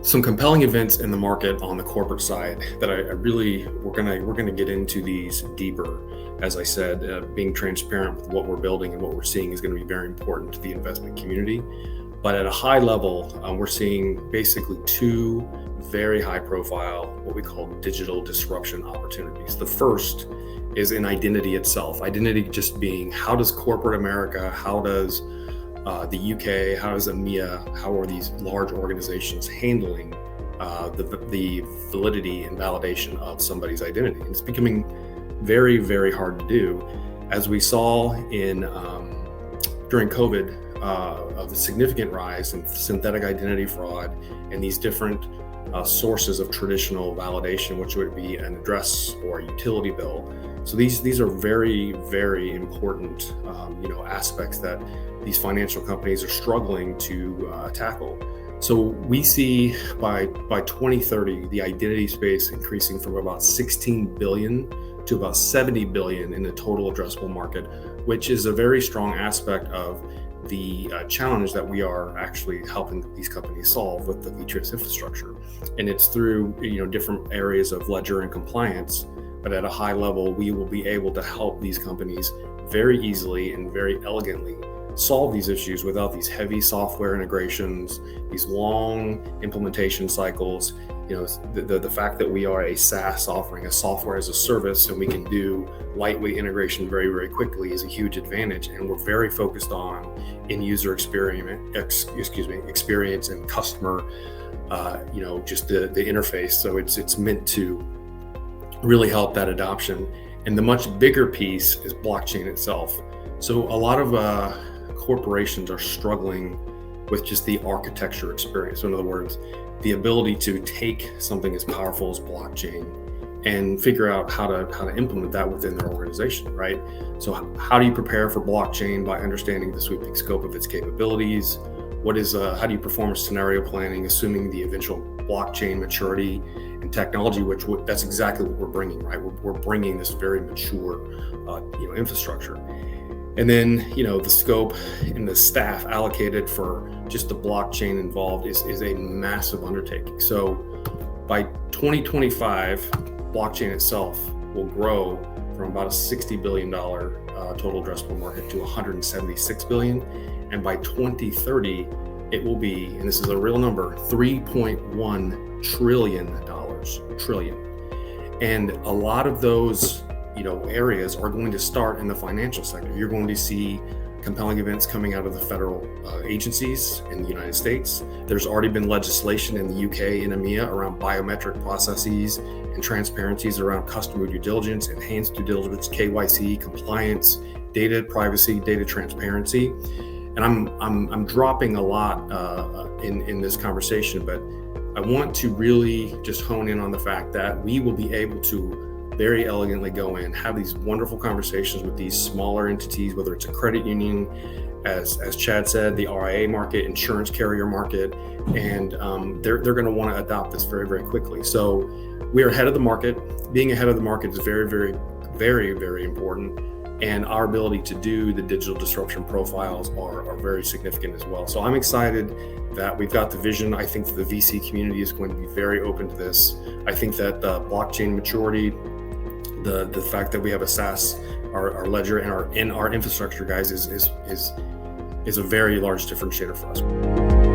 some compelling events in the market on the corporate side that I really we're gonna get into these deeper. As I said, being transparent with what we're building and what we're seeing is going to be very important to the investment community. But at a high level, we're seeing basically two very high profile, what we call digital disruption opportunities. The first is in identity itself. Identity just being, how does corporate America, how does the UK, how does EMEA, how are these large organizations handling the validity and validation of somebody's identity? And it's becoming very, very hard to do, as we saw in during COVID, of a significant rise in synthetic identity fraud and these different sources of traditional validation, which would be an address or a utility bill. So these are very, very important aspects that these financial companies are struggling to tackle. So we see by 2030 the identity space increasing from about 16 billion to about 70 billion in the total addressable market, which is a very strong aspect of the challenge that we are actually helping these companies solve with the Vitreus infrastructure. And it's through different areas of ledger and compliance, but at a high level, we will be able to help these companies very easily and very elegantly solve these issues without these heavy software integrations, these long implementation cycles. The fact that we are a SaaS offering, a software as a service, and we can do lightweight integration very, very quickly is a huge advantage. And we're very focused on end-user experience and customer, just the interface. So it's meant to really help that adoption. And the much bigger piece is blockchain itself. So a lot of corporations are struggling with just the architecture experience. So in other words, the ability to take something as powerful as blockchain and figure out how to implement that within their organization, right? So how do you prepare for blockchain? By understanding the sweeping scope of its capabilities. How do you perform scenario planning, assuming the eventual blockchain maturity and technology, that's exactly what we're bringing, right? We're bringing this very mature, infrastructure. And then, the scope and the staff allocated for just the blockchain involved is a massive undertaking. So by 2025, blockchain itself will grow from about a $60 billion total addressable market to $176 billion. And by 2030, it will be, and this is a real number, $3.1 trillion. And a lot of those areas are going to start in the financial sector. You're going to see compelling events coming out of the federal agencies in the United States. There's already been legislation in the UK and EMEA around biometric processes and transparencies around customer due diligence, enhanced due diligence, KYC, compliance, data privacy, data transparency. And I'm dropping a lot in this conversation, but I want to really just hone in on the fact that we will be able to very elegantly go in, have these wonderful conversations with these smaller entities, whether it's a credit union, as Chad said, the RIA market, insurance carrier market, and they're going to want to adopt this very, very quickly. So we are ahead of the market. Being ahead of the market is very, very, very, very important. And our ability to do the digital disruption profiles are very significant as well. So I'm excited that we've got the vision. I think that the VC community is going to be very open to this. I think that the blockchain maturity, the fact that we have a SaaS, our ledger and our infrastructure, guys, is a very large differentiator for us.